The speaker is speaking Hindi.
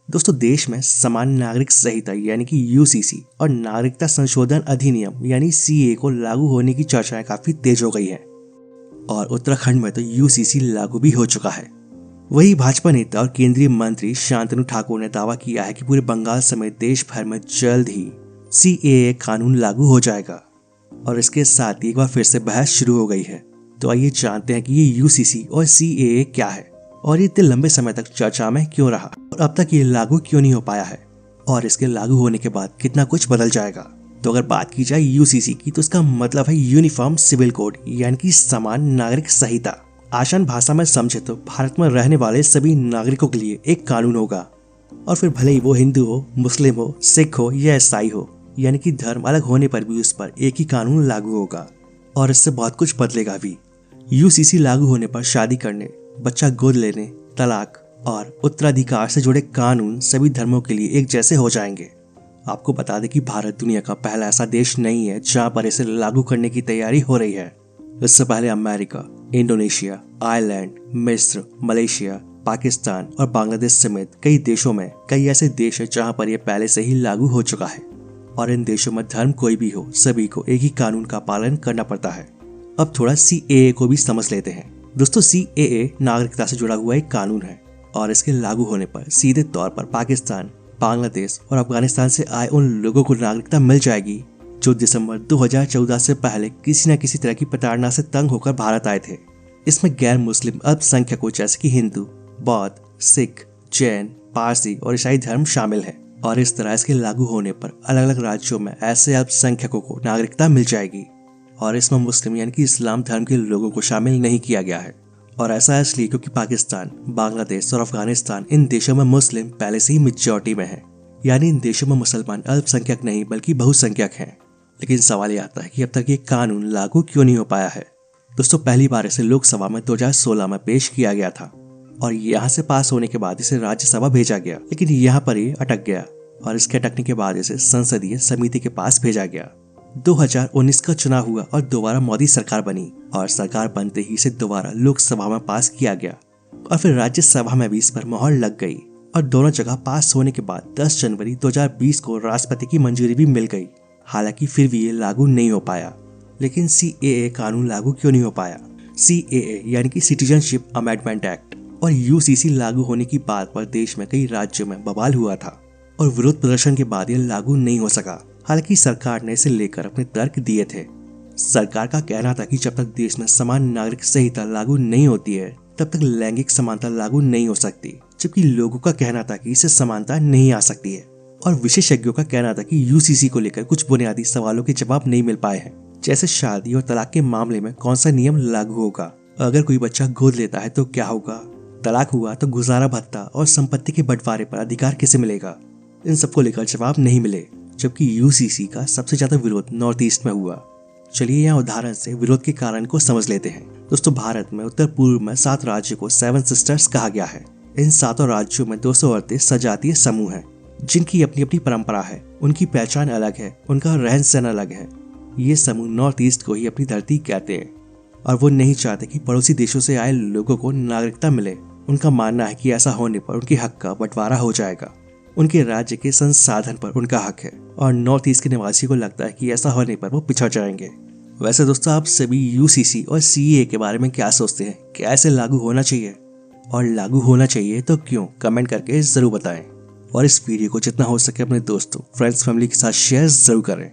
दोस्तों, देश में समान नागरिक संहिता यानी कि यूसीसी और नागरिकता संशोधन अधिनियम यानी सीए को लागू होने की चर्चाएं काफी तेज हो गई हैं और उत्तराखंड में तो यूसीसी लागू भी हो चुका है। वही भाजपा नेता और केंद्रीय मंत्री शांतनु ठाकुर ने दावा किया है कि पूरे बंगाल समेत देश भर में जल्द ही सीएए कानून लागू हो जाएगा और इसके साथ ही एक बार फिर से बहस शुरू हो गई है। तो आइए जानते हैं कि ये यूसीसी और सीएए क्या है और ये इतने लंबे समय तक चर्चा में क्यों रहा और अब तक ये लागू क्यों नहीं हो पाया है और इसके लागू होने के बाद कितना कुछ बदल जाएगा। तो अगर बात की जाए यूसीसी की तो इसका मतलब है यूनिफॉर्म सिविल कोड यानी कि समान नागरिक संहिता। आसान भाषा में समझे तो भारत में रहने वाले सभी नागरिकों के लिए एक कानून होगा और फिर भले ही वो हिंदू हो, मुस्लिम हो, सिख हो या ईसाई हो, यानी कि धर्म अलग होने पर भी उस पर एक ही कानून लागू होगा और इससे बहुत कुछ बदलेगा भी। यूसीसी लागू होने पर शादी करने, बच्चा गोद लेने, तलाक और उत्तराधिकार से जुड़े कानून सभी धर्मों के लिए एक जैसे हो जाएंगे। आपको बता दें कि भारत दुनिया का पहला ऐसा देश नहीं है जहां पर इसे लागू करने की तैयारी हो रही है। इससे पहले अमेरिका, इंडोनेशिया, आयरलैंड, मिस्र, मलेशिया, पाकिस्तान और बांग्लादेश समेत कई देशों में कई ऐसे देश हैं जहां पर यह पहले से ही लागू हो चुका है और इन देशों में धर्म कोई भी हो, सभी को एक ही कानून का पालन करना पड़ता है। अब थोड़ा सीएए को भी समझ लेते हैं। दोस्तों, सीएए नागरिकता से जुड़ा हुआ एक कानून है और इसके लागू होने पर सीधे तौर पर पाकिस्तान, बांग्लादेश और अफगानिस्तान से आए उन लोगों को नागरिकता मिल जाएगी जो दिसंबर 2014 से पहले किसी न किसी तरह की प्रताड़ना से तंग होकर भारत आए थे। इसमें गैर मुस्लिम अल्पसंख्यकों जैसे कि हिंदू, बौद्ध, सिख, जैन, पारसी और ईसाई धर्म शामिल है और इस तरह इसके लागू होने पर अलग अलग राज्यों में ऐसे अल्पसंख्यकों को नागरिकता मिल जाएगी और इसमें मुस्लिम यानी कि इस्लाम धर्म के लोगों को शामिल नहीं किया गया है। और ऐसा इसलिए क्योंकि पाकिस्तान, बांग्लादेश और अफगानिस्तान इन देशों में मुस्लिम पहले से ही मेजॉरिटी में है, यानी इन देशों में मुसलमान अल्पसंख्यक नहीं बल्कि बहुसंख्यक हैं। लेकिन सवाल यह आता है कि अब तक ये कानून लागू क्यों नहीं हो पाया है। दोस्तों, पहली बार इसे लोकसभा में 2016 में पेश किया गया था और यहाँ से पास होने के बाद इसे राज्यसभा भेजा गया, लेकिन यहाँ पर ये अटक गया और इसके अटकने के बाद इसे संसदीय समिति के पास भेजा गया। 2019 का चुनाव हुआ और दोबारा मोदी सरकार बनी और सरकार बनते ही इसे दोबारा लोकसभा में पास किया गया और फिर राज्यसभा में भी इस पर मोहर लग गई और दोनों जगह पास होने के बाद 10 जनवरी 2020 को राष्ट्रपति की मंजूरी भी मिल गई। हालांकि फिर भी ये लागू नहीं हो पाया। लेकिन सीएए कानून लागू क्यों नहीं हो पाया? सीएए यानी कि सिटीजनशिप अमेंडमेंट एक्ट और यूसीसी लागू होने की बात पर देश में कई राज्यों में बवाल हुआ था और विरोध प्रदर्शन के बाद यह लागू नहीं हो सका। हालांकि सरकार ने इसे लेकर अपने तर्क दिए थे। सरकार का कहना था कि जब तक देश में समान नागरिक संहिता लागू नहीं होती है तब तक लैंगिक समानता लागू नहीं हो सकती, जबकि लोगों का कहना था कि इससे समानता नहीं आ सकती है और विशेषज्ञों का कहना था कि यूसीसी को लेकर कुछ बुनियादी सवालों के जवाब नहीं मिल पाए हैं, जैसे शादी और तलाक के मामले में कौन सा नियम लागू होगा, अगर कोई बच्चा गोद लेता है तो क्या होगा, तलाक हुआ तो गुजारा भत्ता और संपत्ति के बंटवारे पर अधिकार किसे मिलेगा। इन सबको लेकर जवाब नहीं मिले, जबकि यूसीसी का सबसे ज्यादा विरोध नॉर्थ ईस्ट में हुआ। चलिए यहाँ उदाहरण से विरोध के कारण को समझ लेते हैं। दोस्तों, भारत में उत्तर पूर्व में 7 राज्यों को 7 सिस्टर्स कहा गया है। इन 7 राज्यों में 238 सजातीय समूह हैं, जिनकी अपनी अपनी परंपरा है, उनकी पहचान अलग है, उनका रहन सहन अलग है। ये समूह नॉर्थ ईस्ट को ही अपनी धरती कहते हैं और वो नहीं चाहते कि पड़ोसी देशों से आए लोगों को नागरिकता मिले। उनका मानना है कि ऐसा होने पर उनके हक का बंटवारा हो जाएगा, उनके राज्य के संसाधन पर उनका हक है और नॉर्थ ईस्ट के निवासी को लगता है कि ऐसा होने पर वो पिछड़ जाएंगे। वैसे दोस्तों, आप सभी यूसीसी और सीएए के बारे में क्या सोचते हैं? क्या ऐसे लागू होना चाहिए और लागू होना चाहिए तो क्यों? कमेंट करके जरूर बताएं और इस वीडियो को जितना हो सके अपने दोस्तों, फ्रेंड्स, फैमिली के साथ शेयर जरूर करें।